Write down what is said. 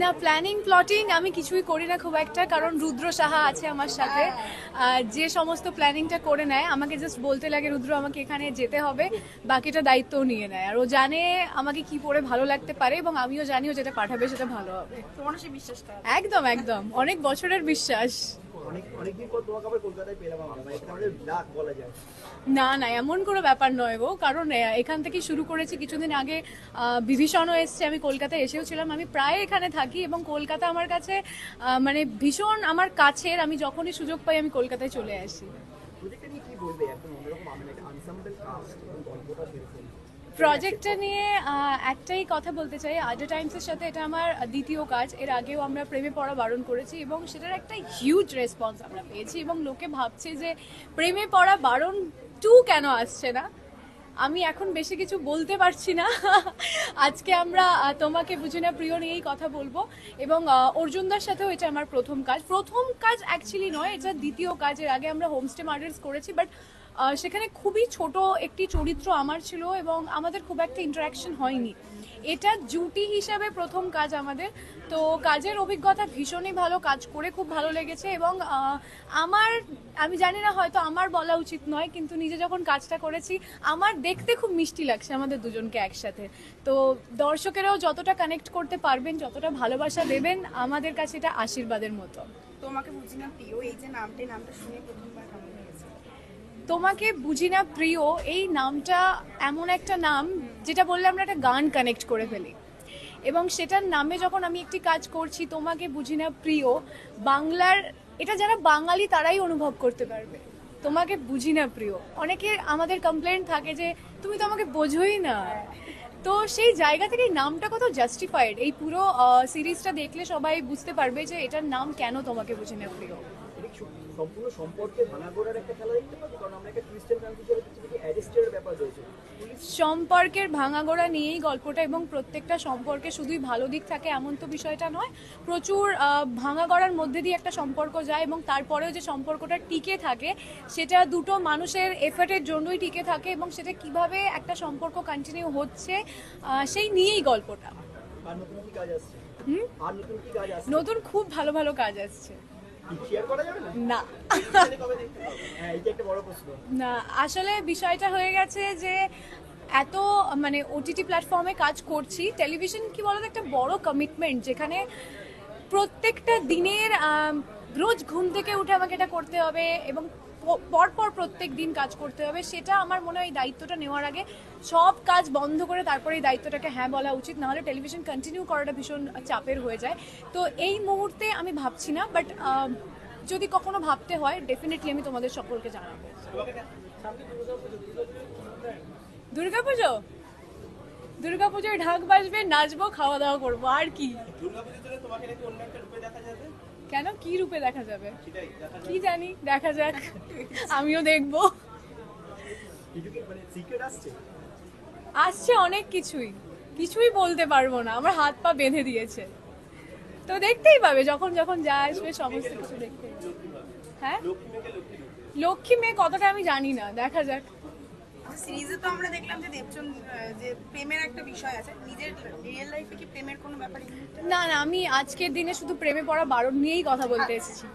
না, planning plotting আমি কিছুই করি না খুব একটা, কারণ রুদ্র সাহা আছে আমার সাথে, যে সমস্ত প্ল্যানিংটা করে নেয়। আমাকে জাস্ট বলতে লাগে রুদ্র আমাকে এখানে যেতে হবে, বাকিটা দায়িত্বও নিয়ে নেয়। আর ও জানে আমাকে কি পরে ভালো লাগতে পারে, এবং আমিও জানি ও যেটা পাঠাবে সেটা ভালো হবে। তোমার সেই বিশ্বাসটা একদম একদম, অনেক বছরের বিশ্বাস। অনেকদিন পর তোমাকে আবার কলকাতায় পেলাম আমরা, এটা আমাদের লাক বলা যায়। না না, এমন কোনো ব্যাপার নয় গো, কারণ এখান থেকে শুরু করেছি। কিছুদিন আগে বিভীষণও এসছে, আমি কলকাতায় এসেও ছিলাম। আমি প্রায় এখানে থাকি এবং কলকাতা আমার কাছে মানে ভীষণ আমার কাছের। আমি যখনই সুযোগ পাই আমি কলকাতায় চলে আসি। প্রজেক্টটা নিয়ে কি বলবে? একদম অন্যরকম, আমি একটা আনসাম্বল কাস্ট এবং গল্পটা সেরকম। প্রজেক্টটা নিয়ে একটাই কথা বলতে চাই, আড্ডা টাইমসের সাথে এটা আমার দ্বিতীয় কাজ। এর আগেও আমরা প্রেমে পড়া বারণ করেছি এবং সেটার একটা হিউজ রেসপন্স আমরা পেয়েছি, এবং লোকে ভাবছে যে প্রেমে পড়া বারণ 2 কেন আসছে না। আমি এখন বেশি কিছু বলতে পারছি না। আজকে আমরা তোমাকে বুঝি না প্রিয় নিয়েই কথা বলবো, এবং অর্জুনদার সাথেও এটা আমার প্রথম কাজ অ্যাকচুয়ালি নয়, এটা দ্বিতীয় কাজ। এর আগে আমরা হোমস্টে মার্ডার্স করেছি, বাট সেখানে খুবই ছোট একটি চরিত্র আমার ছিল এবং আমাদের খুব একটা ইন্টারাকশন হয়নি। এটা জুটি হিসাবে প্রথম কাজ আমাদের। তো কাজের অভিজ্ঞতা ভীষণই ভালো, কাজ করে খুব ভালো লেগেছে। এবং আমি জানি না, হয়তো আমার বলা উচিত নয়, কিন্তু নিজে যখন কাজটা করেছি আমার দেখতে খুব মিষ্টি লাগছে আমাদের দুজনকে একসাথে। তো দর্শকেরাও যতটা কানেক্ট করতে পারবেন, যতটা ভালোবাসা দেবেন, আমাদের কাছে এটা আশীর্বাদের মতো। তোমাকে বুঝি না প্রিয়, এই যে নামটা শুনে প্রথমবার কেমন লেগেছে? তোমাকে বুঝি না প্রিয় এই নামটা এমন একটা নাম যেটা বললে আমরা একটা গান কানেক্ট করে ফেলি, এবং সেটার নামে যখন আমি একটি কাজ করছি, তোমাকে বুঝি না প্রিয়, বাংলার এটা যারা বাঙালি তারাই অনুভব করতে পারবে। তোমাকে বুঝি না প্রিয়, অনেকে আমাদের কমপ্লেন্ট থাকে যে তুমি তো আমাকে বোঝোই না। তো সেই জায়গা থেকে এই নামটা কত জাস্টিফাইড, এই পুরো সিরিজটা দেখলে সবাই বুঝতে পারবে যে এটার নাম কেন তোমাকে বুঝি না প্রিয়। সম্পূর্ণ সম্পর্কে ভাঙাগোড়ার একটা খেলা দেখতে পাচ্ছি, কারণ আমরা একটা টুইস্টেড ফ্যামিলি হিসেবে কিছু অ্যাডজাস্টের ব্যাপার রয়েছে। সম্পর্কের ভাঙাগোড়া নিয়েই গল্পটা, এবং প্রত্যেকটা সম্পর্কে শুধুই ভালো দিক থাকে এমন তো বিষয়টা নয়। প্রচুর ভাঙাগোড়ার মধ্যে দিয়ে একটা সম্পর্ক যায়, এবং তারপরেও যে সম্পর্কটা টিকে থাকে সেটা দুটো মানুষের এফর্টের জন্যই টিকে থাকে, এবং সেটা কিভাবে একটা সম্পর্ক কন্টিনিউ হচ্ছে সেই নিয়েই গল্পটা। আর নতুন কি কাজ আসছে? আর নতুন কি কাজ আসছে? নতুন খুব ভালো ভালো কাজ আসছে। শেয়ার করা যাবে না? কবে দেখতে পাবো? হ্যাঁ, এটা একটা বড় প্রশ্ন। না, আসলে বিষয়টা হয়ে গেছে যে এত মানে ওটিটি প্ল্যাটফর্মে কাজ করছি। টেলিভিশন কি বলতো, একটা বড় কমিটমেন্ট, যেখানে প্রত্যেকটা দিনের রোজ ঘুম থেকে উঠে আমাকে এটা করতে হবে এবং পরপর প্রত্যেক দিন কাজ করতে হবে। সেটা আমার মনে হয় এই দায়িত্বটা নেওয়ার আগে সব কাজ বন্ধ করে তারপরে এই দায়িত্বটাকে হ্যাঁ বলা উচিত, নাহলে টেলিভিশন কন্টিনিউ করাটা ভীষণ চাপের হয়ে যায়। তো এই মুহূর্তে আমি ভাবছি না, বাট যদি কখনো ভাবতে হয় ডেফিনেটলি আমি তোমাদের সকলকে জানাবো। দুর্গাপুজোয় ঢাক বাজবে, নাচবো, খাওয়া দাওয়া করবো, আর কি। কেন, কি রূপে দেখা যাবে কি জানি, দেখা যাক, আমিও দেখবো। আসছে অনেক কিছুই বলতে পারবো না, আমার হাত পা বেঁধে দিয়েছে। তো দেখতেই পাবে, যখন যখন যা আসবে সমস্ত কিছু দেখতে। হ্যাঁ, লক্ষ্মী মেয়ে কতটা আমি জানি না, দেখা যাক। সিরিজে তো আমরা দেখলাম যে দেবচন্দ যে প্রেমের একটা বিষয় আছে, নিজের রিয়েল লাইফে কি প্রেমের কোনো ব্যাপার? না না, আমি আজকের দিনে শুধু প্রেমে পড়া বারণ নিয়েই কথা বলতে এসেছি।